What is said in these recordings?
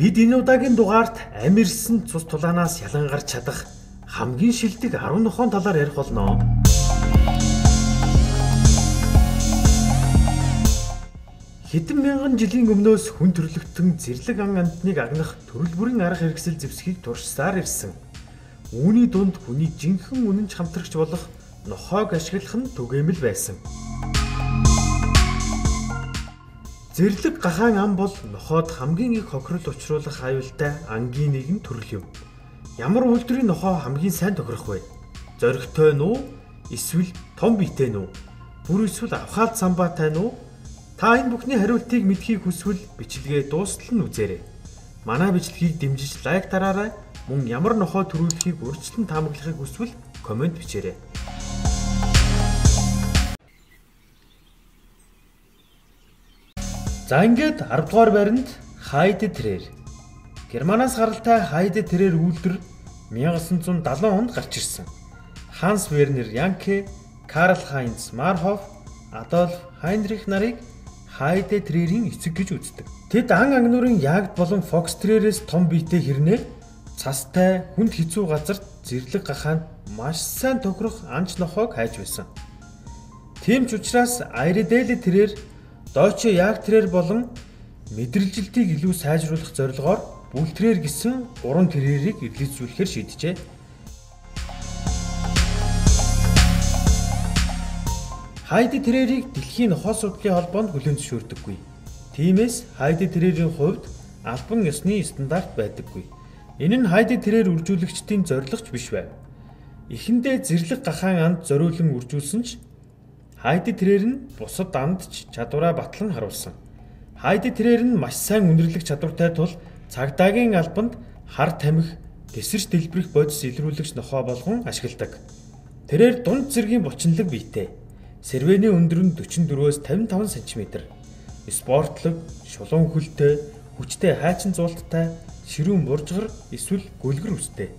Бид энэ удаагийн дугаарт амирсан цус тулаанаас ялангарч чадах хамгийн шилдэг 10 нохойн талаар ярих болно. Хэдэн мянган жилийн өмнөөс хүн төрлөختөн зэрлэг ан амьтныг агнах төрөл бүрийн арга хэрэгсэл зэвсгийг туршсаар ирсэн. Үүний дунд хүний жинхэнэ үнэнч хамтрагч болох нохойг ашиглах нь түгээмэл байсан. Зэрлэг гахаан ам бол нохойд хамгийн их хохирол учруулах аюултай ангийн нэгэн төрөл юм. Ямар үйлдвэрийн нохой хамгийн сайн тохирох вэ? Зоригтой нь уу? Эсвэл том биетэй нь үү? Бүр эсвэл авхаад самбаатай нь үү? Та энэ бүхний хариултыг мэдхийг хүсвэл бичлэгээ дуустал нь үзээрэй. Манай бичлэгийг дэмжиж лайк дараарай. Мөн ямар нохой төрүүлэхийг урьдчилан таамаглахыг хүсвэл комент бичээрэй. За ингээд 10 дугаар байранд Хайде Террер. Германаас гаралтай Хайде Террер үйлдвэр 1970 онд гарч ирсэн. Ханс Вернер Янке, Карл Хайнц Мархоф, Адольф Хайнрих нарыг Хайде Террерийн эцэг гэж үздэг. Тэд ан агнуурын ягд болон фокстрерээс том биетэй хэрнээ цастай хүнд хэцүү газарт зэрлэг гахаанд маш сайн тохирох анч нохойг хайж байсан. Тийм ч учраас Айределе Террер Дойче Яг Террер болон мэдрэлжилтийг илүү сайжруулах зорилгоор Бүл Террер гэсэн 3 террерийг эвлэлзүүлэхээр шийджээ. Хайде Террерийг дэлхийн нохой судлалын холбоонд хүлээн зөвшөөрдөггүй. Тиймээс Хайде Террерийн хувьд албан ёсны стандарт байдаггүй. Энэ нь Хайде Террер үржүүлэгчдийн зорилгоч биш байв. Эхэндээ зэрлэг гахаан анд зориулан үржүүлсэн ч Хайде Террер нь бусад анд ч чадвараа батлан харуулсан. Хайде Террер нь маш сайн үнэрлэх чадвартай тул цагдаагийн албанд хар тамхи, тесэрч дэлбэрэх бодис илрүүлэгч нохой болгон ашигладаг. Террер дунд зэргийн булчинлаг биетэй. Сервэний өндөр нь 44-өөс 55 см. Спортлог, шулуун хөлтэй, хүчтэй хайчин зуулттай, ширүүн буржгар эсвэл гөлгөр үстэй.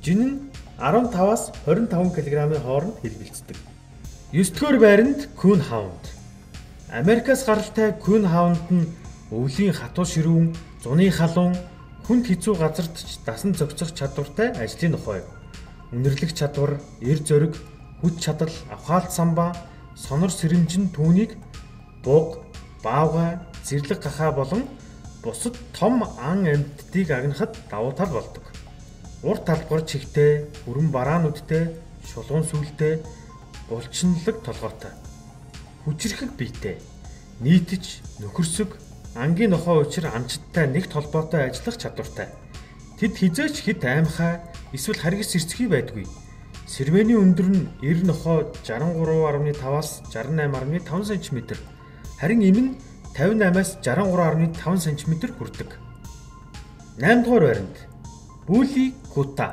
Жин нь 15-аас 25 кг-ийн хооронд хэлбэлцдэг. 9-р байранд Кун Хаунд. Америкаас гаралтай Кун Хаунд нь өвлийн хатуу ширүүн, зуны халуун, хүнд хэцүү газарт ч дасан зохицох чадвартай ажлын нохой. Үнэрлэх чадвар, эр зориг, хүч чадал, авхаалт самбаа, сонор сэрэмжин түүнийг буг, баавгай, зэрлэг гахаа болон бусад том ан амьтдыг агнахад давуу тал болдог. Урт талбар чихтэй, хүрэн бараануудтай, шулуун сүлтэй, булчинлаг толгойтой. Хүчрэхэг биетэй. Нийтж нөхөрсөг ангийн нохой учир амчидтай нэгт холбоотой ажиллах чадвартай. Тэд хизээч хэд аймхай эсвэл харгас сэрцгий байдгүй. Сервэний өндөр нь 90 нохой 63.5-аас 68.5 см. Харин им нь 58-аас 63.5 см хүрдэг. 8 дугаар байранд Бүли Кута.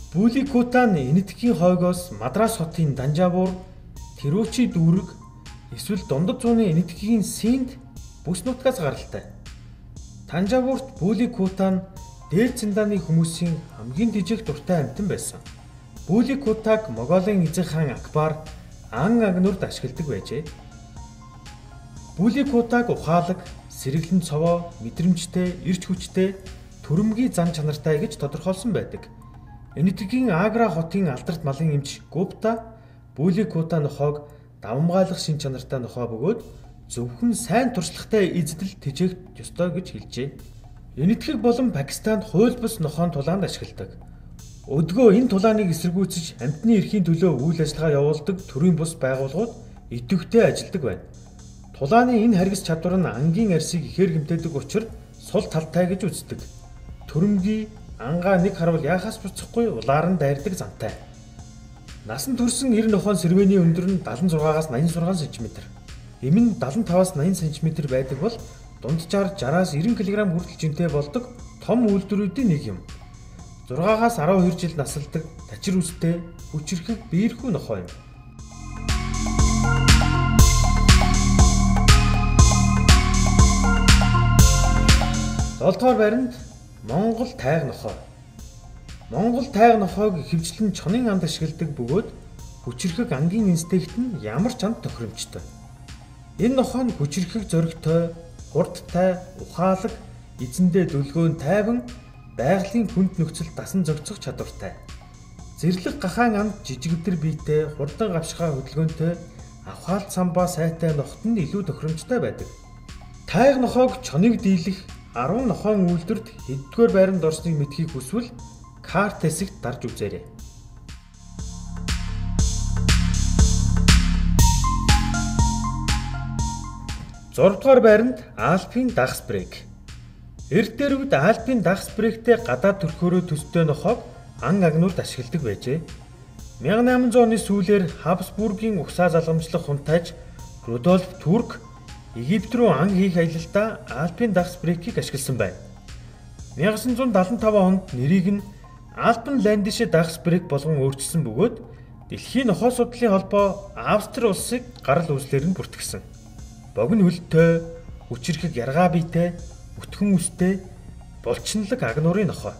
Бүли Кута нь энэтхэгийн хойгоос Мадрас хотын Данжавуур, Тэрүүчи дүүрэг эсвэл дундад зууны энэтхэгийн Синд бүс нутгаас гаралтай. Танжавуурт Бүли Кута нь дээд цэндааны хүмүүсийн хамгийн жижиг дуртай амьтан байсан. Бүли Кутаг Монголын эзэн хаан Акбар ан агнурд ашигладаг байжээ. Бүли Кутаг ухаалаг, сэргэлэн цовоо, мэдрэмжтэй, эрч хүчтэй, төрөмгийн зан чанартай гэж тодорхойлсон байдаг. Энэтхэгийн Агра хотын алдарт малын эмч Гупта Бүли Кута нохойг давамгайлах шин чанартай нохой бөгөөд зөвхөн сайн туршлагатай эзэдэл тэжээх ёстой гэж хэлжээ. Энэтхэг болон Пакистанд хууль бус нохойн тулаанд ашигладаг. Өдгөө энэ тулааныг эсэргүүцэж амьтны эрхийн төлөө үйл ажиллагаа явуулдаг төрийн бус байгууллагууд идэвхтэй ажилладаг байна. Тулааны энэ харгас чадвар нь ангийн арсыг ихээр хэмтээдэг учраас сул талтай гэж үздэг. Төрөмгийн ангаа нэг харвал яхаас буцахгүй улаар нь дайрдаг зантай. Насан турсан 90 нохойн сервэний өндөр нь 76-аас 86 см. Им нь 75-аас 80 см байдаг бол дунджаар 60-аас 90 кг хүртэл жинтэй болдог том үйлдвэрүүдийн нэг юм. 6-аас 12 жил насалдаг, тачир үстэй, хүчрэхэг биерхүү нохой юм. Долдугаар байранд Монгол тайг нохой. Монгол тайг нохойг ихэвчлэн чонын анд ашигладаг бөгөөд хүчрэхэг ангийн инстинкт нь ямар ч анд тохиромжтой. Энэ нохой нь хүчрэхэг зоригтой, хурдтай, ухаалаг, эзэндээ дүлгөөн тайван байгалийн хүнд нөхцөл дасан зохицох чадвартай. Зэрлэг гахаан амт жижигдэр биетэй, хурдан гавшихаа хөдөлгөөнтэй, авхаалт самбаа сайтай нохот нь илүү тохиромжтой байдаг. Тайг нохоог чоныг дийлэх 10 нохойн үйлдвэрт хэддүгээр байранд орсныг мэдхийг хүсвэл карт хэсэгт дарж үзээрэй. 6 дугаар байранд Альпийн дагас брейк. Эрт дээр үед Альпийн дагас брейктэй гадаад төрхөөрөө төстэй нохоог ан агнуурд ашигладаг байжээ. 1800 оны сүүлээр Хабсбургийн угсаа залгамжлах хунтайж Рудольф Турк Египт рүү ан хийх аялалдаа Альпийн дагас брейкийг ашигласан байна. 1975 онд нэрийг нь Альпенландишэ дагас брейк болгон өөрчилсөн бөгөөд Дэлхийн нохой судлалын холбоо Австри улсыг гарал үүслээр нь бүртгэсэн. Богино хөлтэй, хүчирхэг яргаа биетэй, өтгөн үстэй, булчинлаг агнуурын нохой.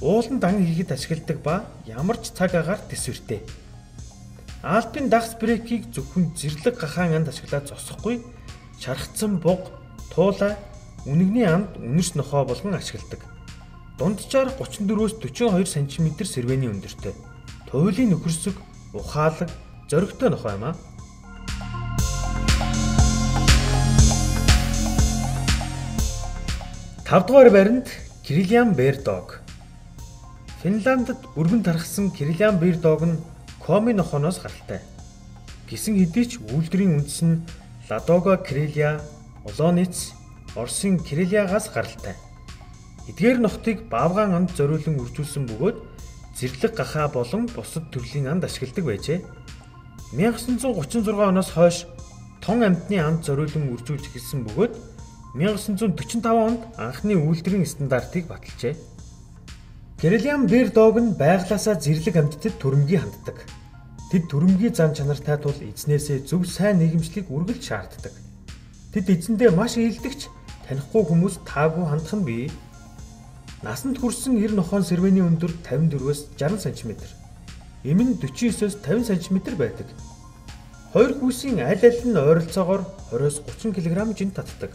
Ууланд ан хийхэд ашигладаг ба ямар ч цаг агаар тэсвэртэй. Альпийн дагас брейкийг зөвхөн зэрлэг гахаан анд ашиглаад зогсохгүй, шархацсан буг, туулай, үнэгний анд үнэрс нохой болгон ашигладаг. Дунджаар 34-өөс 42 см сэрвэний өндөртэй. Туйлын нөхөрсөг, ухаалаг, зоригтой нохой юм а. 5 дугаар байранд Кириллиан Бердог. Финландд өргөн тархсан Кириллиан Бердог нь Коми нохооноос гаралтай. Гисэн хэдий ч үйлдвэрийн үндэс нь Ладога Кириллиа, Олонец, Оросын Кириллиагаас гаралтай. Эдгээр нохтыг баавгаан анд зориулан үржүүлсэн бөгөөд зэрлэг гахаа болон бусад төрлийн анд ашигладаг байжээ. 1936 оноос хойш тун амьтны анд зориулан үржүүлж эхэлсэн бөгөөд 1945 онд анхны үйлдвэрийн стандартыг баталжээ. Кириллиан Бердог нь байглаасаа зэрлэг амьтдад түрэмгий ханддаг. Тэд түрэмгий зан чанартай тул эзнээсээ зөв сайн нийгэмшлийг үргэлж шаарддаг. Тэд эзэндээ маш ийдэлдэгч танихгүй хүмүүс таагүй хандах нь бий. Насанд хүрсэн 90 нохойн сэрвэний өндөр 54-өөс 60 см. Эм нь 49-өөс 50 см байдаг. Хоёр хүүсийн аль аль нь ойролцоогоор 20-30 кг жин татдаг.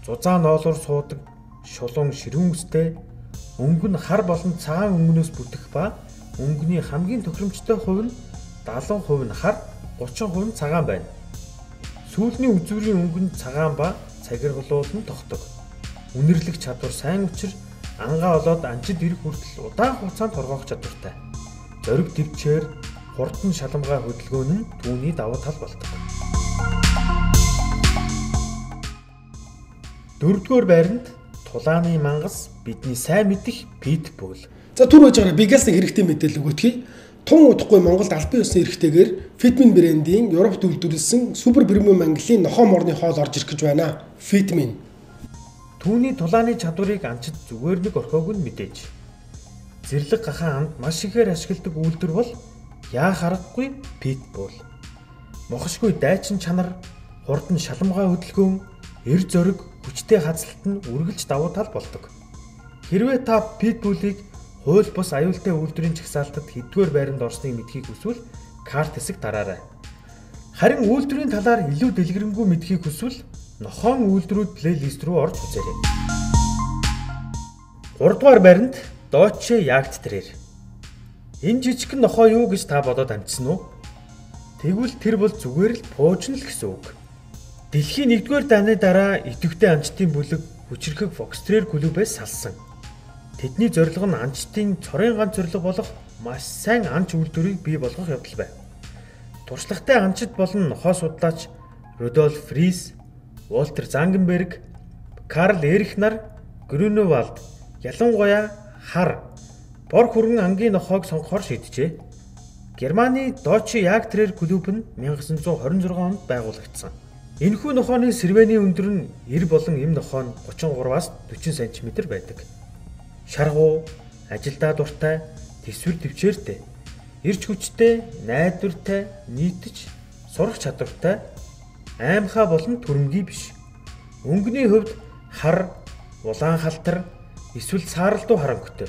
Зузаан ноолуур суудаг, шулуун ширүүн үстэй, өнгө нь хар болон цагаан өнгөнөөс бүтэх ба өнгөний хамгийн тохиромжтой хувь нь 70% нь хар, 30% нь цагаан байна. Сүүлний үзүүрийн өнгө нь цагаан ба цагиргалуул нь тогтдог. Үнэрлэх чадвар сайн учир ангаа олоод анчид ирэх хүртэл удаан хугацаанд торгоох чадвартай. Зориг төвчээр хурдан шаламгай хөдөлгөөн нь түүний давуу тал болдог. 4-р байранд Тулааны мангас бидний сайн мэдих Питбул. За түр байж байгаа бигээс нэг хэрэгтэй мэдээлэл өгөөтгий. Тун удахгүй Монголд албан ёсны эрхтэйгээр Fitmin брэндийн Европт үйлдвэрлэсэн супер премиум ангиллын нохоо морны хоол орж ирэх гэж байна. Fitmin. Түүний тулааны чадварыг анчид зүгээр нэг орхиог нь мэдээж. Зэрлэг гахаан анд маш ихээр ашигладаг үйлдвэр бол яах аргагүй Питбул. Мохошгүй дайчин чанар, хурдан шаламгай хөдөлгөөн, эр зориг, хүчтэй хазалт нь үргэлж давуу тал болдог. Хэрвээ та Питбулыг хууль бус аюултай үйлдвэрийн чагсаалтад хэддүгээр байранд орсныг мэдхийг хүсвэл карт хэсэг дараарай. Харин үйлдвэрийн талаар илүү дэлгэрэнгүй мэдхийг хүсвэл нохоон үйлдвэрүүд плейлист рүү орж үзээрэй. 3 дугаар байранд Deutsche Jagdträger. Энэ жижигхэн нохоо юу гэж та бодоод амжсан уу? Тэгвэл тэр бол зүгээр л пуужин л гэсэн үг. Дэлхийн 1-р дайны дараа идэвхтэй амчтын бүлэг хүчирхэг Foxtrot клубээс салсан. Тэдний зорилго нь амчтын цорын ганц зорилго болох маш сайн амч үйлдвэрийг бий болгох явдал байна. Туршлагатай амчид болон нохой судлаач Рудольф Фрис, Волтер Зангенберг, Карл Эрих нар Грюневальд ялангуяа хар, бор хөргөн ангийн нохойг сонгохоор шийджээ. Германы Deutsche Jagdträger клуб нь 1926 онд байгуулагдсан. Энэхүү нохооны сэрвэний өндөр нь 90 болон эм нохоо нь 33-аас 40 см байдаг. Шаргуу, ажилдаа дуртай, тэсвэр төвчээртэй, эрч хүчтэй, найдвартай, нийтж сурах чадвартай, аймхаа болон түрэмгий биш. Өнгөний хувьд хар, улаан халтар, эсвэл сааралдуу харанхуйтай.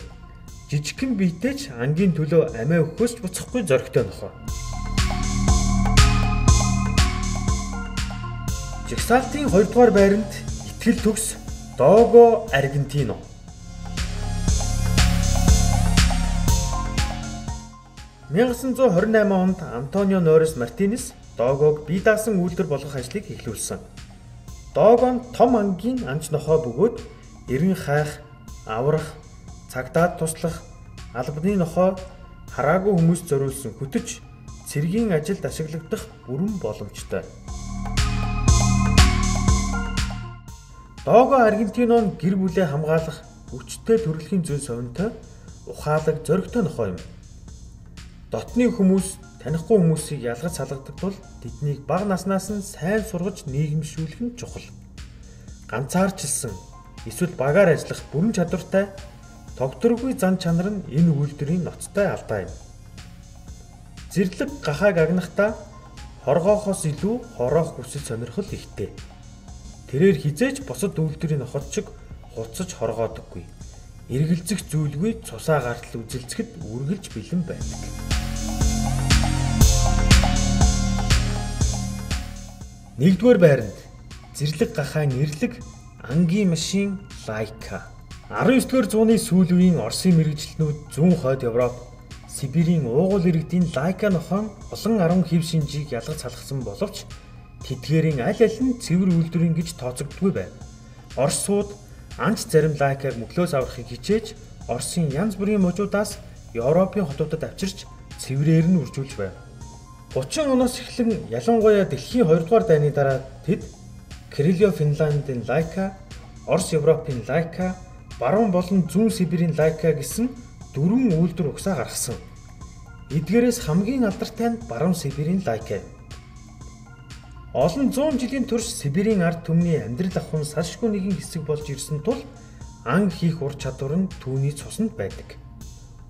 Жижигхэн биетэйч ангийн төлөө амиа өгөхөөс буцахгүй зоригтой нохой. Жагсаалтын 2 дугаар байранд итгэл төгс Dogo Argentino. (1928) онд Антонио Норис Мартинес Догог бие даасан үйлдвэр болгох ажлыг эхлүүлсэн. Дого нь том ангийн анч нохой бөгөөд эрен хайх, аврах, цагдаад туслах, албаны нохой хараагүй хүмүүст зориулсан хөтөч цэргийн ажилд ашиглагдах бүрэн боломжтой. Дого Аргентино гэр бүлээ хамгаалах хүчтэй төрөлхийн зүйн совинтой ухаалаг зоригтой нохой юм. Дотны хүмүүс танихгүй хүмүүсийг ялгаж салгадаг тул тэднийг бага наснаас нь сайн сургаж нийгэмшүүлэх нь чухал. Ганцаарчилсан эсвэл багаар ажиллах бүрэн чадвартай тогтворгүй зан чанар нь энэ үйлдвэрийн ноцтой алдаа юм. Зэрлэг гахааг агнахдаа хоргоохоос илүү хороох хүсэл сонирхол ихтэй. Тэрээр хизээж бусад үйлдвэрийн нохот шиг хуцаж хоргоодоггүй. Эргэлзэх зүйлгүй цусаа гартал үзэлцэхэд үргэлж бэлэн байдаг. Нэгдүгээр байранд зэрлэг гахаан эрлэг ангийн машин Лайка. 19-р зууны сүүл үеийн Оросын мэргэжилтнүүд зүүн хойд Европ, Сибирийн уугуул иргэдийн Лайка нохойн олон 10 хэв шинжийг ялгаж салгасан боловч тэдгээрийн аль аль нь цэвэр үйлдвэрийн гэж тооцогддгүй байв. Оросууд анч зарим Лайкаг мөглөөс аврахыг хичээж Оросын янз бүрийн мужуудаас Европын хотуудад авчирч цэврээр нь үржүүлж байв. 30 оноос эхлэн ялангуяа дэлхийн 2 дугаар дайны дараа тэд Крилио Финландын Лайка, Орос Европын Лайка, Баруун болон Зүүн Сибирийн Лайка гэсэн 4 үйлдвэр угсаа гаргасан. Эдгээрээс хамгийн алдартай нь Баруун Сибирийн Лайка. Олон 100 жилийн турш Сибирийн ард түмний амьдрал ахуйн салшгүй нэгэн хэсэг болж ирсэн тул ан хийх ур чадвар нь түүний цуснд байдаг.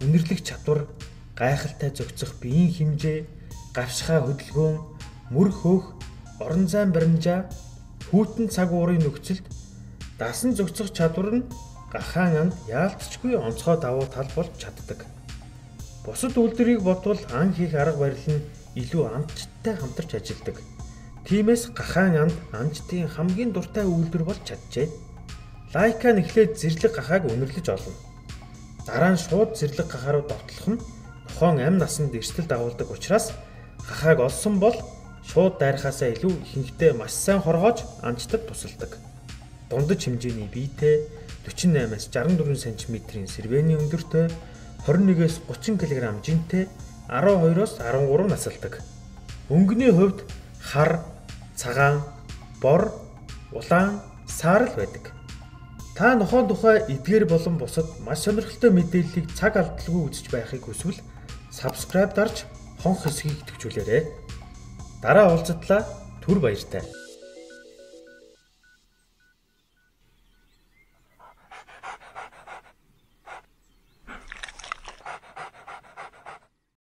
Үнэрлэх чадвар, гайхалтай зохицох биеийн хэмжээ, гавшихаа хөдөлгөөн, мөр хөөх, орон зайн баримжаа, хүйтэн цаг уурын нөхцөлд дасан зохицох чадвар нь гахаан анд яалтчгүй онцгой давуу тал болж чаддаг. Бусад үйлдвэрийг бодвол ан хийх арга барил нь илүү амттай хамтарч ажилладаг. Тиймээс гахаан анд анчдын хамгийн дуртай үйлдвэр болж чаджээ. Лайка нэхлээд зэрлэг гахааг үнэрлэж олно. Дараа нь шууд зэрлэг гахаа руу довтлох нь нохойн амь насанд эрсдэл дагуулдаг учраас гахааг олсон бол шууд дайрахаасаа илүү ихэнхдээ маш сайн хоргоож анчтад тусалдаг. Дундаж хэмжээний биетэй 48-аас 64 см-ийн сервэний өндөртэй 21-ээс 30 кг жинтэй 12-оос 13 насалдаг. Өнгөний хувьд хар, цагаан, бор, улаан, саарл байдаг. Та нохойн тухай эдгээр болон бусад маш сонирхолтой мэдээллийг цаг алдалгүй үзэж байхыг хүсвэл subscribe дарж хонх хэсгийг идэвхжүүлээрэй. Дараа уулзтлаа түр баяртай.